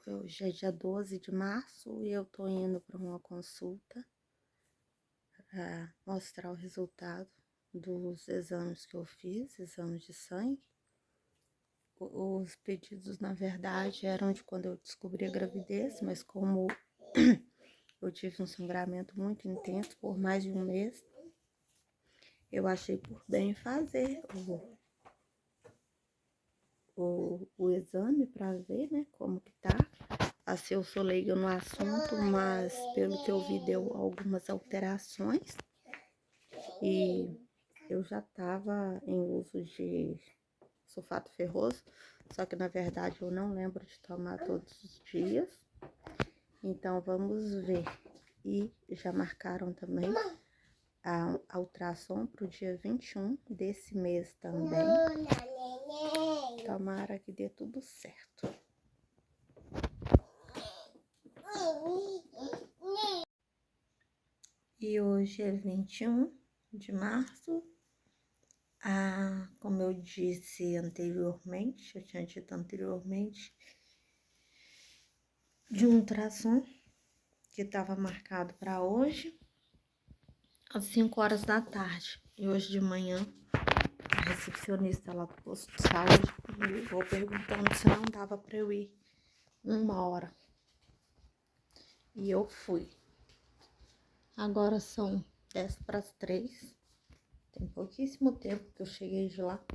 Hoje é dia 12 de março e eu tô indo para uma consulta para mostrar o resultado dos exames que eu fiz, exames de sangue. Os pedidos, na verdade, eram de quando eu descobri a gravidez, mas como eu tive um sangramento muito intenso por mais de um mês, eu achei por bem fazer o exame para ver, né, como que tá. Assim, eu sou leiga no assunto, mas pelo que eu vi deu algumas alterações e eu já estava em uso de sulfato ferroso, só que na verdade eu não lembro de tomar todos os dias. Então vamos ver. E já marcaram também a ultrassom para o dia 21 desse mês também. Tomara que dê tudo certo. E hoje é 21 de março. Como eu disse anteriormente, eu tinha dito anteriormente, de um ultrassom que estava marcado para hoje, às 5 horas da tarde. E hoje de manhã, a recepcionista lá do posto de saúde me ligou perguntando se não dava para eu ir 1 hora. E eu fui. Agora são 2:50. Tem pouquíssimo tempo que eu cheguei de lá.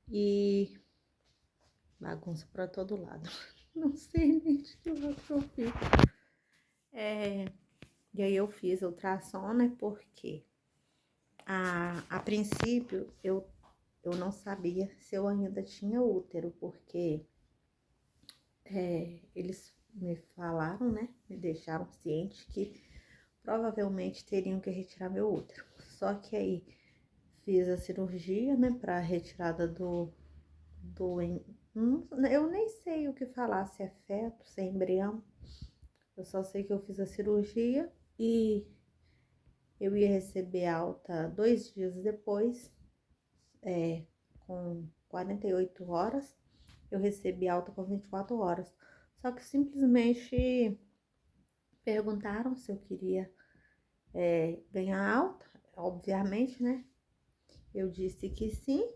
E bagunça para todo lado. Não sei nem de que lado que eu fico. E aí eu fiz a ultrassom, né? Porque a princípio eu não sabia se eu ainda tinha útero, porque eles me falaram, né? Me deixaram ciente que provavelmente teriam que retirar meu útero. Só que aí fiz a cirurgia, né? Pra retirada eu nem sei o que falar, se é feto, se é embrião. Eu só sei que eu fiz a cirurgia e eu ia receber alta 2 dias depois, com 48 horas. Eu recebi alta com 24 horas. Só que simplesmente perguntaram se eu queria ganhar alta, obviamente, né? Eu disse que sim.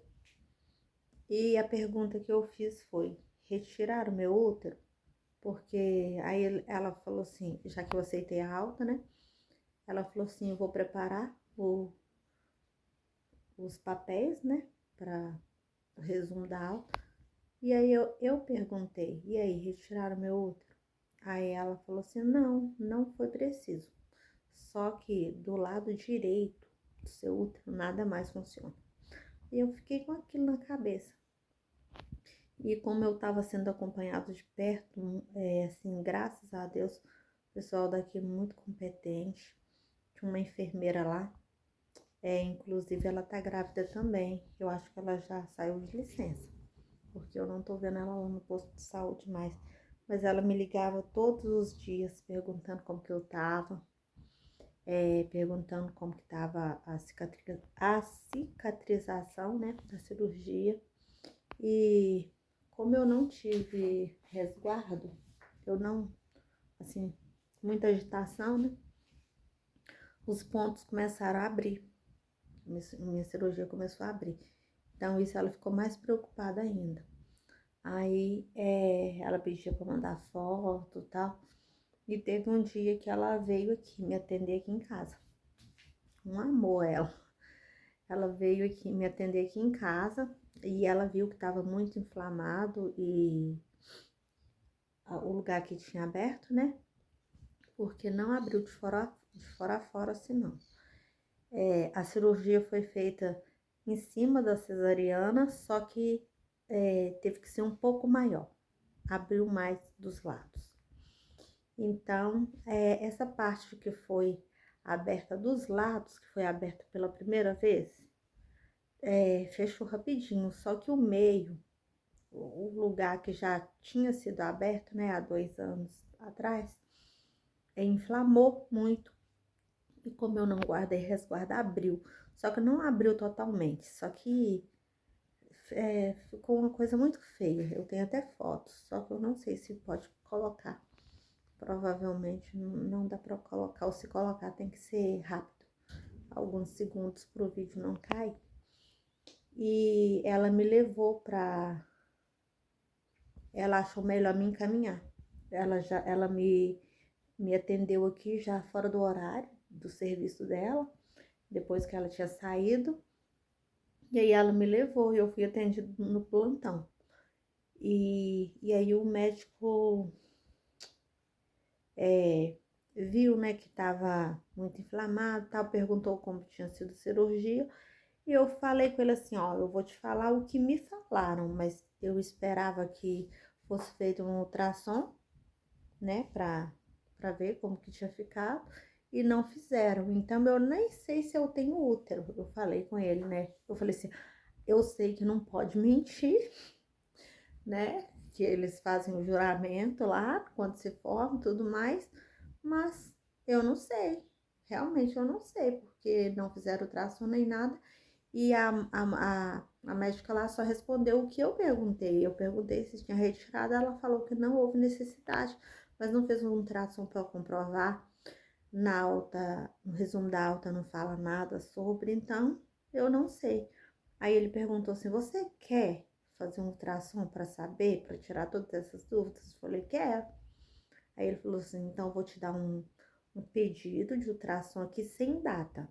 E a pergunta que eu fiz foi: retirar o meu útero? Porque aí ela falou assim, já que eu aceitei a alta, né? Ela falou assim: eu vou preparar os papéis, né? Para o resumo da alta. E aí eu perguntei: e aí, retiraram meu útero? Aí ela falou assim: não foi preciso. Só que do lado direito do seu útero nada mais funciona. E eu fiquei com aquilo na cabeça. E como eu estava sendo acompanhado de perto, assim, graças a Deus, o pessoal daqui é muito competente. Tinha uma enfermeira lá, inclusive ela tá grávida também. Eu acho que ela já saiu de licença, porque eu não tô vendo ela lá no posto de saúde mais. Mas ela me ligava todos os dias perguntando como que eu tava, perguntando como que tava a cicatrização, né, da cirurgia. E como eu não tive resguardo, eu não, assim, muita agitação, né, os pontos começaram a abrir. Minha cirurgia começou a abrir. Então, isso ela ficou mais preocupada ainda. Aí, ela pediu para mandar foto e tal. E teve um dia que ela veio aqui me atender aqui em casa. Um amor ela. Ela veio aqui me atender aqui em casa e ela viu que estava muito inflamado e o lugar que tinha aberto, né? Porque não abriu de fora a fora assim, não. A cirurgia foi feita em cima da cesariana, só que teve que ser um pouco maior. Abriu mais dos lados. Então, essa parte que foi aberta dos lados, que foi aberta pela primeira vez, fechou rapidinho. Só que o meio, o lugar que já tinha sido aberto, né, há 2 anos atrás, inflamou muito. E como eu não guardei resguardo, abriu. Só que não abriu totalmente, só que ficou uma coisa muito feia. Eu tenho até fotos, só que eu não sei se pode colocar. Provavelmente não dá pra colocar, ou se colocar tem que ser rápido, alguns segundos pro vídeo não cair. E ela me levou pra... Ela achou melhor me encaminhar. Ela me atendeu aqui já fora do horário do serviço dela, depois que ela tinha saído. E aí ela me levou e eu fui atendida no plantão. E aí o médico viu, né, que tava muito inflamado, tal, perguntou como tinha sido a cirurgia. E eu falei com ele assim, ó, eu vou te falar o que me falaram, mas eu esperava que fosse feito um ultrassom, né, pra ver como que tinha ficado, e não fizeram. Então, eu nem sei se eu tenho útero. Eu falei com ele, né, eu falei assim, eu sei que não pode mentir, né, que eles fazem o juramento lá, quando se forma e tudo mais, mas eu não sei, realmente eu não sei, porque não fizeram ultrassom nem nada. E a médica lá só respondeu o que eu perguntei. Eu perguntei se tinha retirado, ela falou que não houve necessidade, mas não fez um ultrassom para comprovar. Na alta, no resumo da alta não fala nada sobre, então eu não sei. Aí ele perguntou assim: você quer fazer um ultrassom para saber, para tirar todas essas dúvidas? Eu falei: quero. Aí ele falou assim: então eu vou te dar um pedido de ultrassom aqui sem data.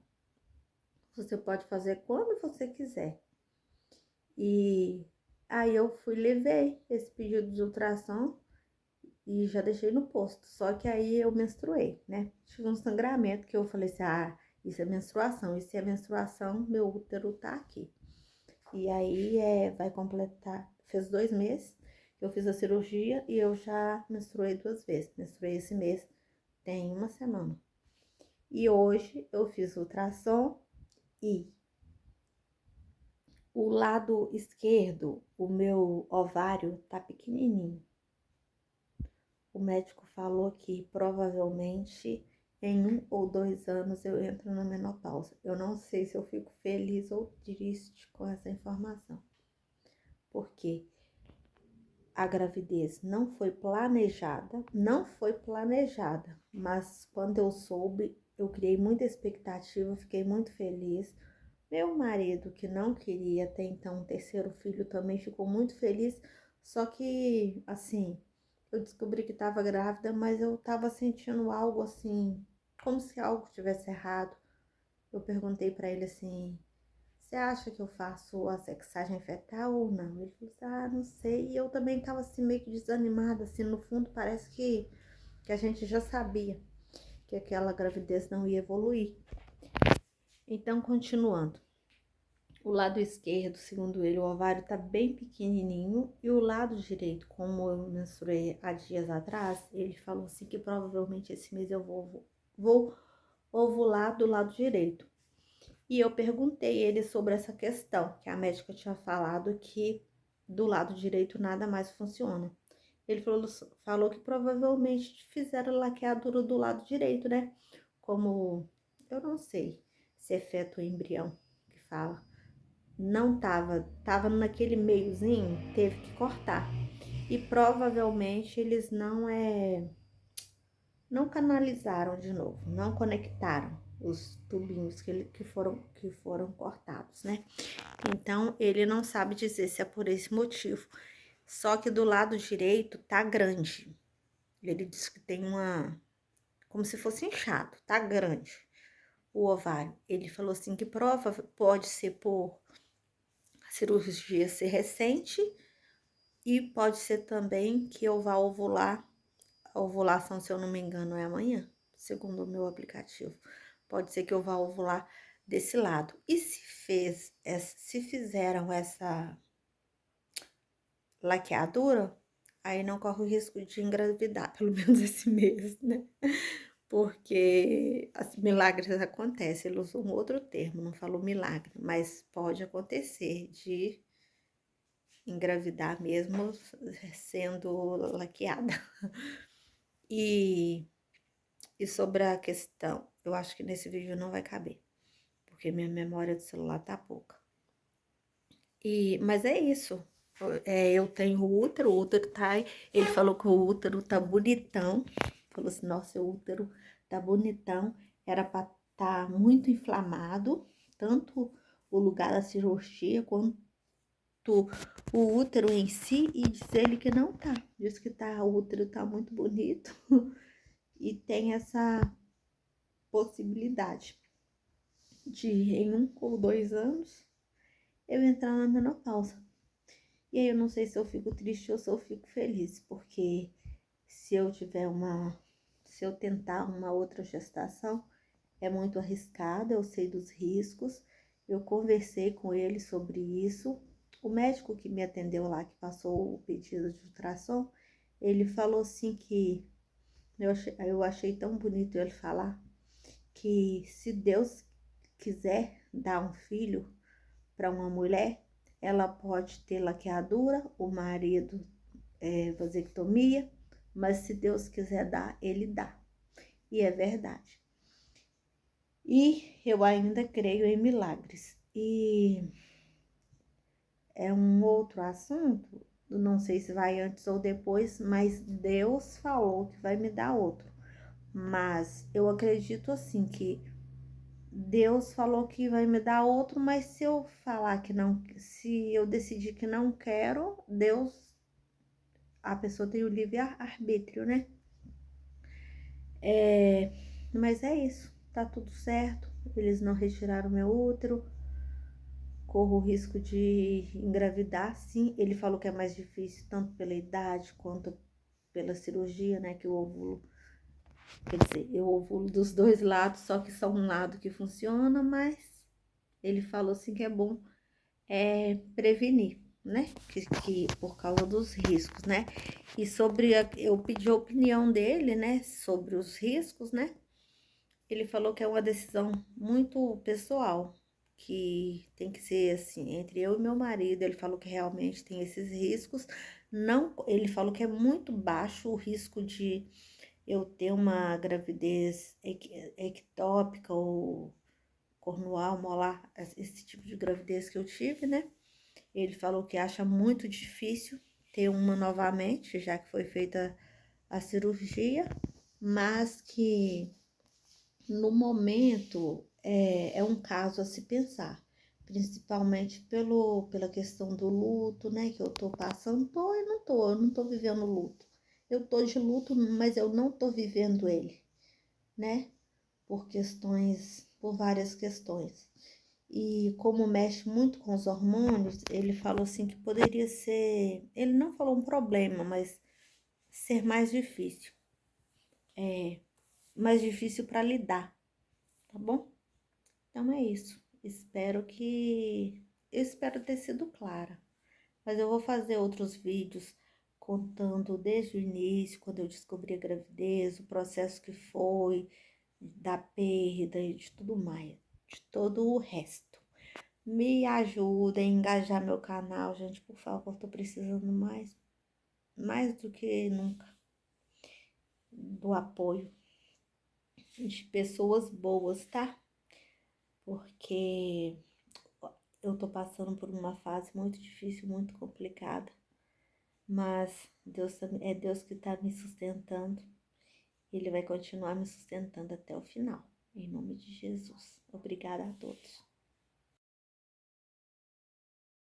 Você pode fazer quando você quiser. E aí eu fui, levei esse pedido de ultrassom e já deixei no posto. Só que aí eu menstruei, né? Tive um sangramento que eu falei assim, ah, isso é menstruação. E se é menstruação, meu útero tá aqui. E aí vai completar, fez 2 meses que eu fiz a cirurgia e eu já menstruei 2 vezes. Menstruei esse mês, tem uma semana. E hoje eu fiz ultrassom e o lado esquerdo, o meu ovário tá pequenininho. O médico falou que provavelmente em 1 ou 2 anos eu entro na menopausa. Eu não sei se eu fico feliz ou triste com essa informação. Porque a gravidez não foi planejada, mas quando eu soube, eu criei muita expectativa, fiquei muito feliz. Meu marido, que não queria ter então um terceiro filho, também ficou muito feliz. Só que, assim, eu descobri que estava grávida, mas eu estava sentindo algo assim, como se algo tivesse errado. Eu perguntei para ele assim: você acha que eu faço a sexagem fetal ou não? Ele falou assim: ah, não sei. E eu também estava assim, meio que desanimada, assim, no fundo parece que a gente já sabia que aquela gravidez não ia evoluir. Então, continuando. O lado esquerdo, segundo ele, o ovário tá bem pequenininho. E o lado direito, como eu menstruei há dias atrás, ele falou assim que provavelmente esse mês eu vou ovular do lado direito. E eu perguntei ele sobre essa questão, que a médica tinha falado que do lado direito nada mais funciona. Ele falou que provavelmente fizeram laqueadura do lado direito, né? Como, eu não sei se é feto ou embrião que fala. Não tava naquele meiozinho, teve que cortar. E provavelmente eles não canalizaram de novo, não conectaram os tubinhos que foram cortados, né? Então ele não sabe dizer se é por esse motivo. Só que do lado direito tá grande. Ele disse que tem como se fosse inchado, tá grande o ovário. Ele falou assim que pode ser por a cirurgia ser recente e pode ser também que eu vá ovular. A ovulação, se eu não me engano, é amanhã, segundo o meu aplicativo. Pode ser que eu vá ovular desse lado. E se fizeram essa laqueadura, aí não corre o risco de engravidar, pelo menos esse mês, né? Porque os milagres acontecem. Ele usou um outro termo, não falou milagre, mas pode acontecer de engravidar mesmo sendo laqueada. E sobre a questão, eu acho que nesse vídeo não vai caber, porque minha memória do celular tá pouca. Mas é isso. Eu tenho o útero tá. Ele falou que o útero tá bonitão. Falou assim: nossa, seu útero tá bonitão. Era pra tá muito inflamado, tanto o lugar da cirurgia quanto o útero em si. E diz ele que não tá. Diz que tá, o útero tá muito bonito e tem essa possibilidade de em 1 ou 2 anos eu entrar na menopausa. E aí eu não sei se eu fico triste ou se eu fico feliz, porque se eu tiver se eu tentar uma outra gestação, é muito arriscado, eu sei dos riscos. Eu conversei com ele sobre isso. O médico que me atendeu lá, que passou o pedido de ultrassom, ele falou assim que eu achei tão bonito ele falar que se Deus quiser dar um filho para uma mulher, ela pode ter laqueadura, o marido vasectomia, mas se Deus quiser dar, ele dá. E é verdade. E eu ainda creio em milagres. E é um outro assunto, não sei se vai antes ou depois, mas Deus falou que vai me dar outro. Mas eu acredito assim que Deus falou que vai me dar outro, mas se eu falar que não, se eu decidir que não quero, a pessoa tem o livre-arbítrio, né? Mas é isso, tá tudo certo. Eles não retiraram meu útero, corro o risco de engravidar, sim. Ele falou que é mais difícil, tanto pela idade quanto pela cirurgia, né? Que o óvulo, quer dizer, eu ovulo dos dois lados, só que só um lado que funciona, mas ele falou assim que é bom prevenir, né? Que por causa dos riscos, né? E eu pedi a opinião dele, né? Sobre os riscos, né? Ele falou que é uma decisão muito pessoal, que tem que ser assim, entre eu e meu marido. Ele falou que realmente tem esses riscos. Não, ele falou que é muito baixo o risco de eu ter uma gravidez ectópica ou cornual, molar, esse tipo de gravidez que eu tive, né? Ele falou que acha muito difícil ter uma novamente, já que foi feita a cirurgia, mas que no momento é um caso a se pensar, principalmente pela questão do luto, né? Que eu tô passando, eu não tô vivendo luto. Eu tô de luto, mas eu não tô vivendo ele, né? Por várias questões. E como mexe muito com os hormônios, ele falou assim que poderia ser, ele não falou um problema, mas ser mais difícil para lidar, tá bom? Então é isso. Eu espero ter sido clara. Mas eu vou fazer outros vídeos contando desde o início, quando eu descobri a gravidez, o processo que foi, da perda e de tudo mais, de todo o resto. Me ajuda a engajar meu canal, gente, por favor, tô precisando mais do que nunca, do apoio de pessoas boas, tá? Porque eu tô passando por uma fase muito difícil, muito complicada, mas é Deus que tá me sustentando. Ele vai continuar me sustentando até o final. Em nome de Jesus. Obrigada a todos.